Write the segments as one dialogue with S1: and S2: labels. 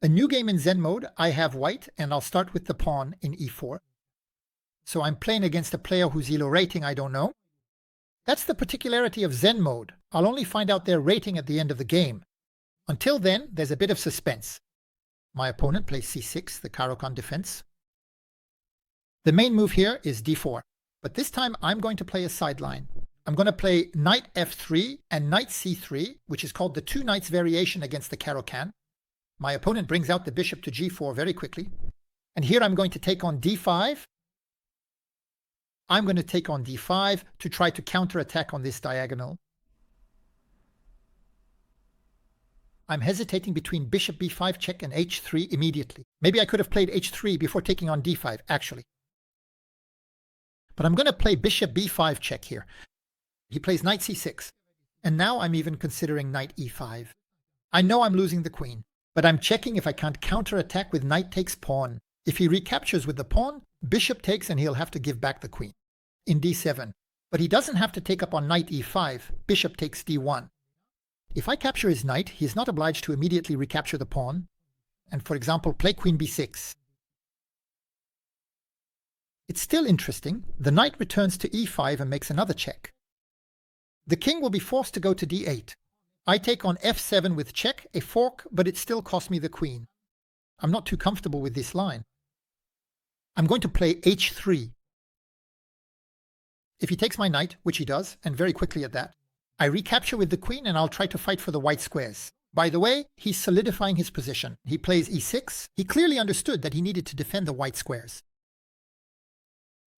S1: A new game in Zen mode, I have white, and I'll start with the pawn in e4. So I'm playing against a player whose elo rating I don't know. That's the particularity of Zen mode. I'll only find out their rating at the end of the game. Until then, there's a bit of suspense. My opponent plays c6, the Caro-Kann defense. The main move here is d4, but this time I'm going to play a sideline. I'm going to play knight f3 and knight c3, which is called the two knights variation against the Caro-Kann. My opponent brings out the bishop to g4 very quickly. And here I'm going to take on d5. I'm going to take on d5 to try to counterattack on this diagonal. I'm hesitating between bishop b5 check and h3 immediately. Maybe I could have played h3 before taking on d5, actually. But I'm going to play bishop b5 check here. He plays knight c6. And now I'm even considering knight e5. I know I'm losing the queen, but I'm checking if I can't counterattack with knight takes pawn. If he recaptures with the pawn, bishop takes and he'll have to give back the queen in d7. But he doesn't have to take up on knight e5. Bishop takes d1. If I capture his knight, he's not obliged to immediately recapture the pawn and, for example, play queen b6. It's still interesting. The knight returns to e5 and makes another check. The king will be forced to go to d8. I take on f7 with check, a fork, but it still costs me the queen. I'm not too comfortable with this line. I'm going to play h3. If he takes my knight, which he does, and very quickly at that, I recapture with the queen and I'll try to fight for the white squares. By the way, he's solidifying his position. He plays e6. He clearly understood that he needed to defend the white squares.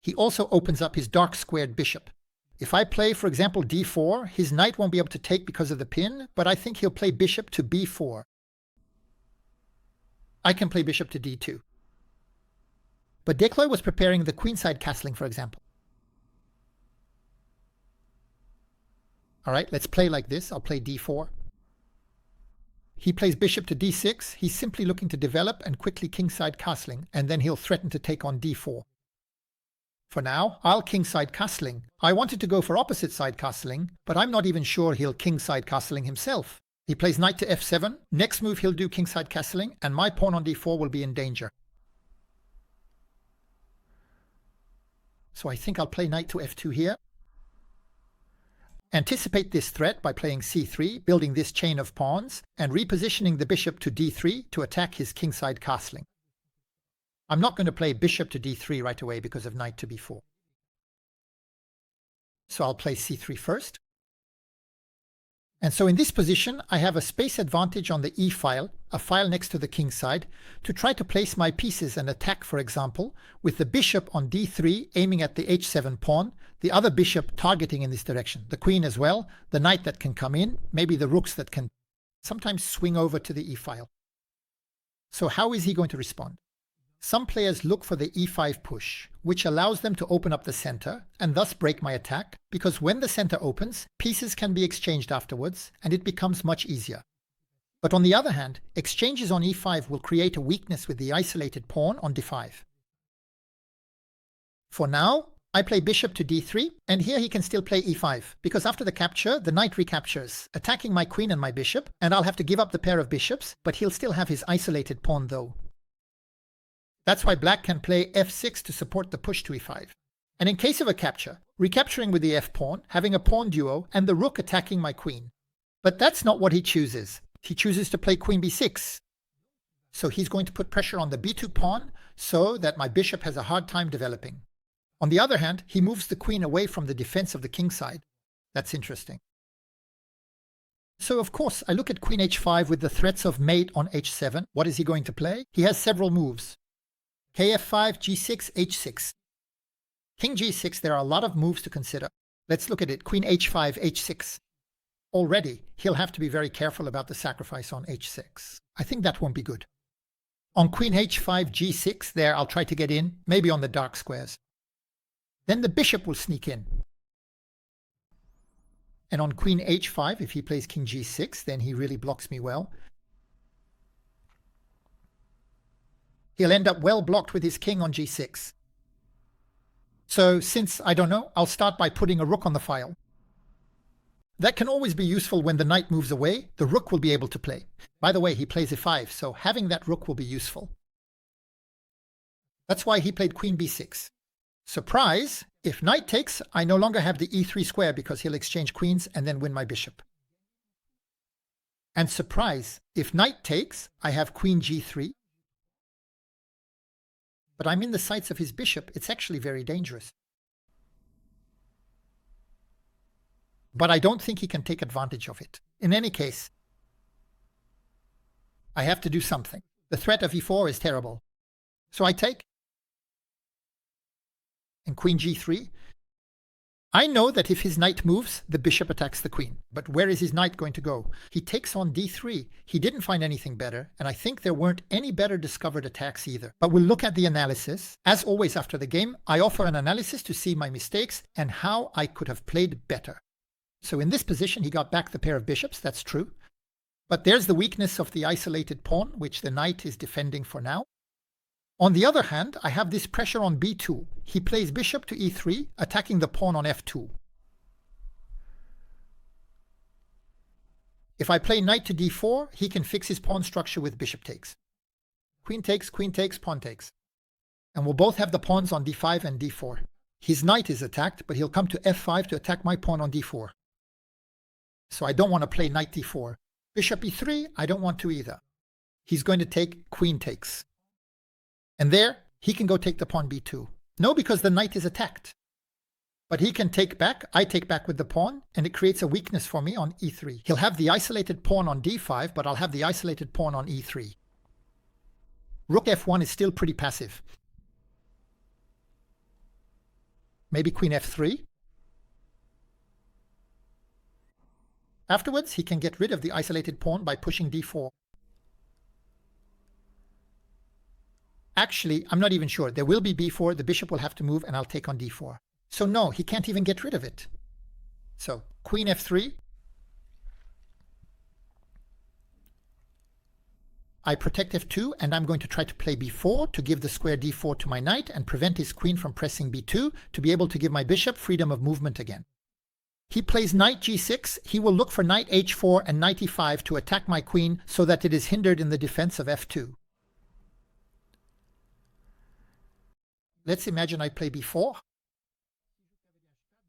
S1: He also opens up his dark squared bishop. If I play, for example, d4, his knight won't be able to take because of the pin, but I think he'll play bishop to b4. I can play bishop to d2. But Decloy was preparing the queenside castling, for example. All right, let's play like this. I'll play d4. He plays bishop to d6. He's simply looking to develop and quickly kingside castling, and then he'll threaten to take on d4. For now, I'll kingside castling. I wanted to go for opposite side castling, but I'm not even sure he'll kingside castling himself. He plays knight to f7. Next move he'll do kingside castling, and my pawn on d4 will be in danger. So I think I'll play knight to f2 here. Anticipate this threat by playing c3, building this chain of pawns, and repositioning the bishop to d3 to attack his kingside castling. I'm not going to play bishop to d3 right away because of knight to b4. So I'll play c3 first. And so in this position, I have a space advantage on the e file, a file next to the king side, to try to place my pieces and attack, for example, with the bishop on d3 aiming at the h7 pawn, the other bishop targeting in this direction, the queen as well, the knight that can come in, maybe the rooks that can sometimes swing over to the e file. So how is he going to respond? Some players look for the e5 push, which allows them to open up the center and thus break my attack, because when the center opens, pieces can be exchanged afterwards and it becomes much easier. But on the other hand, exchanges on e5 will create a weakness with the isolated pawn on d5. For now, I play bishop to d3, and here he can still play e5, because after the capture, the knight recaptures, attacking my queen and my bishop, and I'll have to give up the pair of bishops, but he'll still have his isolated pawn though. That's why black can play f6 to support the push to e5. And in case of a capture, recapturing with the f-pawn, having a pawn duo, and the rook attacking my queen. But that's not what he chooses. He chooses to play queen b6. So he's going to put pressure on the b2 pawn so that my bishop has a hard time developing. On the other hand, he moves the queen away from the defense of the king side. That's interesting. So of course, I look at queen h5 with the threats of mate on h7. What is he going to play? He has several moves. kf5, g6, h6. King g6, there are a lot of moves to consider. Let's look at it. Queen h5, h6. Already, he'll have to be very careful about the sacrifice on h6. I think that won't be good. On queen h5, g6, there I'll try to get in, maybe on the dark squares. Then the bishop will sneak in. And on queen h5, if he plays king g6, then he really blocks me well. He'll end up well blocked with his king on g6. So since, I don't know, I'll start by putting a rook on the file. That can always be useful when the knight moves away. The rook will be able to play. By the way, he plays e5, so having that rook will be useful. That's why he played queen b6. Surprise! If knight takes, I no longer have the e3 square because he'll exchange queens and then win my bishop. And surprise, if knight takes, I have queen g3. But I'm in the sights of his bishop. It's actually very dangerous. But I don't think he can take advantage of it. In any case, I have to do something. The threat of e4 is terrible. So I take. And queen g3. I know that if his knight moves, the bishop attacks the queen. But where is his knight going to go? He takes on d3. He didn't find anything better, and I think there weren't any better discovered attacks either. But we'll look at the analysis. As always after the game, I offer an analysis to see my mistakes and how I could have played better. So in this position, he got back the pair of bishops, that's true. But there's the weakness of the isolated pawn, which the knight is defending for now. On the other hand, I have this pressure on b2. He plays bishop to e3, attacking the pawn on f2. If I play knight to d4, he can fix his pawn structure with bishop takes. Queen takes, pawn takes. And we'll both have the pawns on d5 and d4. His knight is attacked, but he'll come to f5 to attack my pawn on d4. So I don't want to play knight d4. Bishop e3, I don't want to either. He's going to take queen takes. And there, he can go take the pawn b2. No, because the knight is attacked. But he can take back, I take back with the pawn, and it creates a weakness for me on e3. He'll have the isolated pawn on d5, but I'll have the isolated pawn on e3. Rook f1 is still pretty passive. Maybe queen f3. Afterwards, he can get rid of the isolated pawn by pushing d4. Actually, I'm not even sure. There will be b4, the bishop will have to move, and I'll take on d4. So no, he can't even get rid of it. So queen f3. I protect f2, and I'm going to try to play b4 to give the square d4 to my knight and prevent his queen from pressing b2 to be able to give my bishop freedom of movement again. He plays knight g6. He will look for knight h4 and knight e5 to attack my queen so that it is hindered in the defense of f2. Let's imagine I play b4.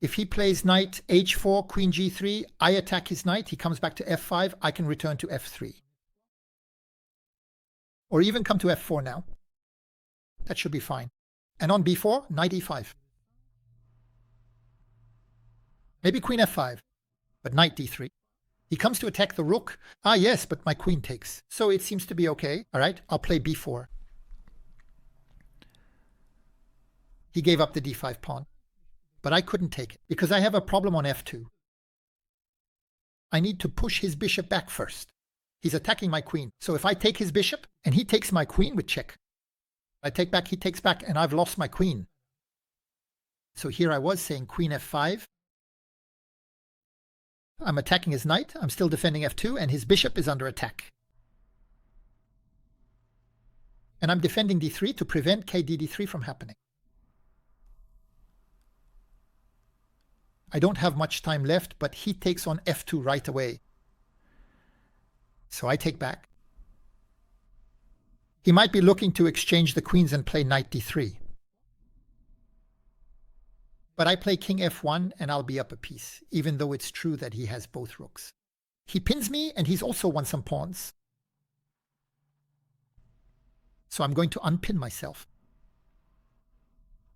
S1: If he plays knight h4, queen g3, I attack his knight. He comes back to f5. I can return to f3. Or even come to f4 now. That should be fine. And on b4, knight e5. Maybe queen f5, but knight d3. He comes to attack the rook. Ah, yes, but my queen takes. So it seems to be okay. All right, I'll play b4. He gave up the d5 pawn. But I couldn't take it because I have a problem on f2. I need to push his bishop back first. He's attacking my queen. So if I take his bishop and he takes my queen with check, I take back, he takes back, and I've lost my queen. So here I was saying queen f5. I'm attacking his knight. I'm still defending f2, and his bishop is under attack. And I'm defending d3 to prevent kd3 from happening. I don't have much time left, but he takes on f2 right away. So I take back. He might be looking to exchange the queens and play knight d3. But I play king f1 and I'll be up a piece, even though it's true that he has both rooks. He pins me and he's also won some pawns. So I'm going to unpin myself.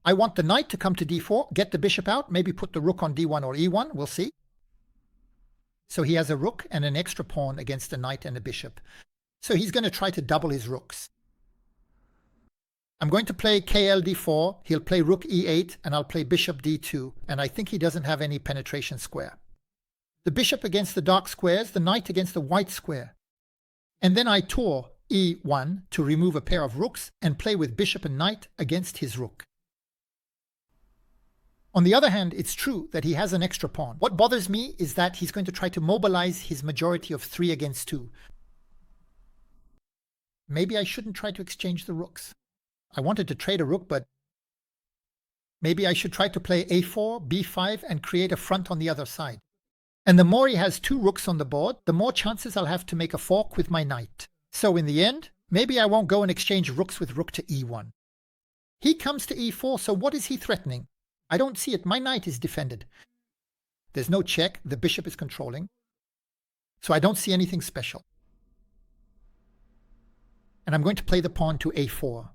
S1: I want the knight to come to d4, get the bishop out, maybe put the rook on d1 or e1, we'll see. So he has a rook and an extra pawn against a knight and a bishop. So he's going to try to double his rooks. I'm going to play KLD4, he'll play rook e8, and I'll play bishop d2, and I think he doesn't have any penetration square. The bishop against the dark squares, the knight against the white square. And then I tore e1 to remove a pair of rooks and play with bishop and knight against his rook. On the other hand, it's true that he has an extra pawn. What bothers me is that he's going to try to mobilize his majority of 3 against 2. Maybe I shouldn't try to exchange the rooks. I wanted to trade a rook, but maybe I should try to play a4, b5, and create a front on the other side. And the more he has two rooks on the board, the more chances I'll have to make a fork with my knight. So in the end, maybe I won't go and exchange rooks with rook to e1. He comes to e4, so what is he threatening? I don't see it. My knight is defended. There's no check. The bishop is controlling. So I don't see anything special. And I'm going to play the pawn to a4.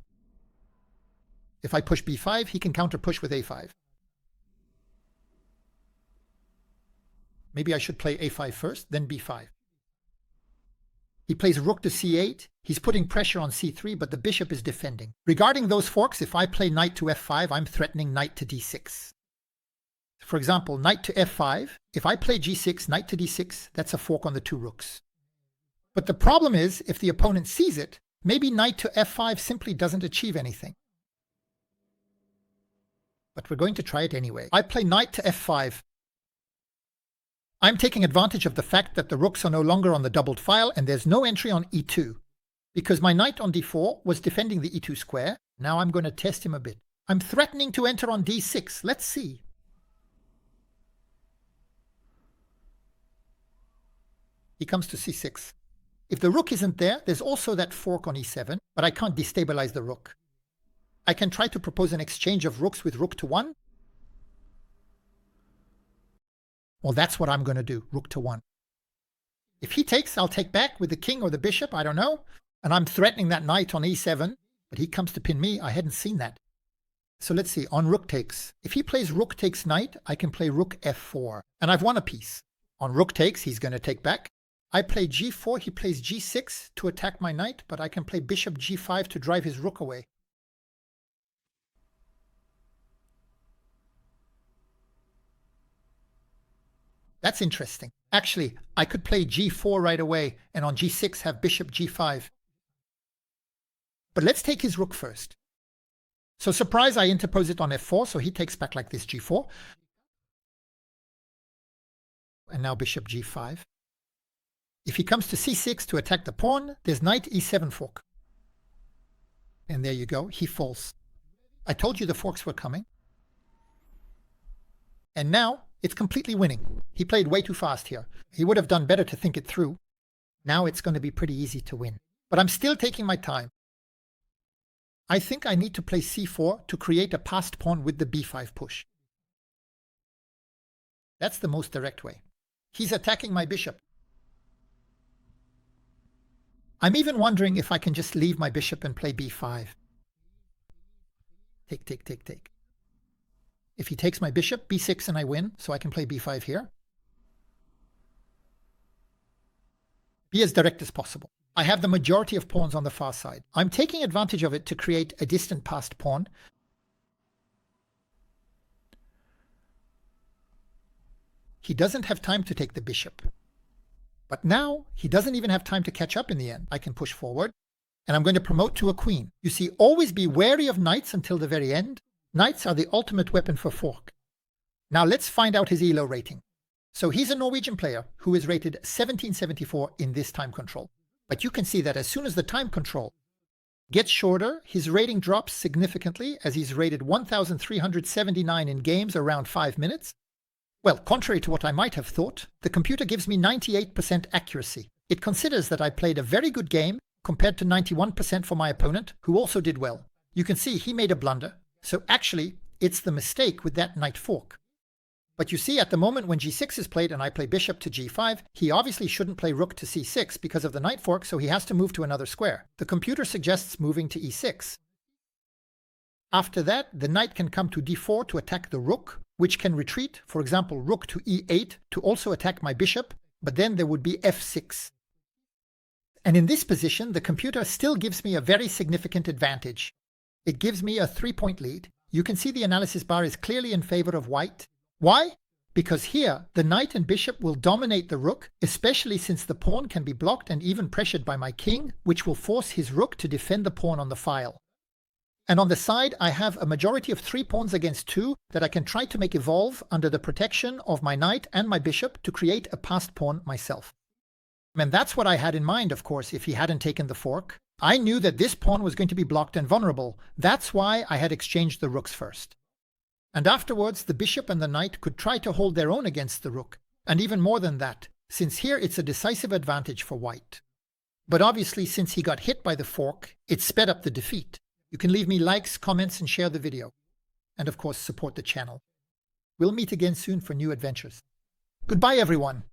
S1: If I push b5, he can counter push with a5. Maybe I should play a5 first, then b5. He plays rook to c8. He's putting pressure on c3, but the bishop is defending. Regarding those forks, if I play knight to f5, I'm threatening knight to d6. For example, knight to f5. If I play g6, knight to d6, that's a fork on the two rooks. But the problem is, if the opponent sees it, maybe knight to f5 simply doesn't achieve anything. But we're going to try it anyway. I play knight to f5. I'm taking advantage of the fact that the rooks are no longer on the doubled file and there's no entry on e2. Because my knight on d4 was defending the e2 square, now I'm going to test him a bit. I'm threatening to enter on d6. Let's see. He comes to c6. If the rook isn't there, there's also that fork on e7, but I can't destabilize the rook. I can try to propose an exchange of rooks with rook to 1. Well, that's what I'm going to do, rook to 1. If he takes, I'll take back with the king or the bishop, I don't know. And I'm threatening that knight on e7, but he comes to pin me. I hadn't seen that. So let's see, on rook takes. If he plays rook takes knight, I can play rook f4, and I've won a piece. On rook takes, he's going to take back. I play g4, he plays g6 to attack my knight, but I can play bishop g5 to drive his rook away. That's interesting. Actually, I could play g4 right away, and on g6 have bishop g5. But let's take his rook first. So surprise, I interpose it on f4, so he takes back like this, g4. And now bishop g5. If he comes to c6 to attack the pawn, there's knight e7 fork. And there you go, he falls. I told you the forks were coming. And now it's completely winning. He played way too fast here. He would have done better to think it through. Now it's going to be pretty easy to win. But I'm still taking my time. I think I need to play c4 to create a passed pawn with the b5 push. That's the most direct way. He's attacking my bishop. I'm even wondering if I can just leave my bishop and play b5. Take, take, take, take. If he takes my bishop, b6 and I win, so I can play b5 here. Be as direct as possible. I have the majority of pawns on the far side. I'm taking advantage of it to create a distant passed pawn. He doesn't have time to take the bishop. But now he doesn't even have time to catch up in the end. I can push forward, and I'm going to promote to a queen. You see, always be wary of knights until the very end. Knights are the ultimate weapon for fork. Now let's find out his ELO rating. So he's a Norwegian player who is rated 1774 in this time control. But you can see that as soon as the time control gets shorter, his rating drops significantly as he's rated 1379 in games around 5 minutes. Well, contrary to what I might have thought, the computer gives me 98% accuracy. It considers that I played a very good game compared to 91% for my opponent, who also did well. You can see he made a blunder. So actually, it's the mistake with that knight fork. But you see, at the moment when g6 is played and I play bishop to g5, he obviously shouldn't play rook to c6 because of the knight fork, so he has to move to another square. The computer suggests moving to e6. After that, the knight can come to d4 to attack the rook, which can retreat, for example, rook to e8 to also attack my bishop, but then there would be f6. And in this position, the computer still gives me a very significant advantage. It gives me a 3-point lead. You can see the analysis bar is clearly in favor of white. Why? Because here, the knight and bishop will dominate the rook, especially since the pawn can be blocked and even pressured by my king, which will force his rook to defend the pawn on the file. And on the side, I have a majority of 3 pawns against 2 that I can try to make evolve under the protection of my knight and my bishop to create a passed pawn myself. And that's what I had in mind, of course, if he hadn't taken the fork. I knew that this pawn was going to be blocked and vulnerable. That's why I had exchanged the rooks first. And afterwards, the bishop and the knight could try to hold their own against the rook. And even more than that, since here it's a decisive advantage for white. But obviously, since he got hit by the fork, it sped up the defeat. You can leave me likes, comments, and share the video. And of course, support the channel. We'll meet again soon for new adventures. Goodbye, everyone.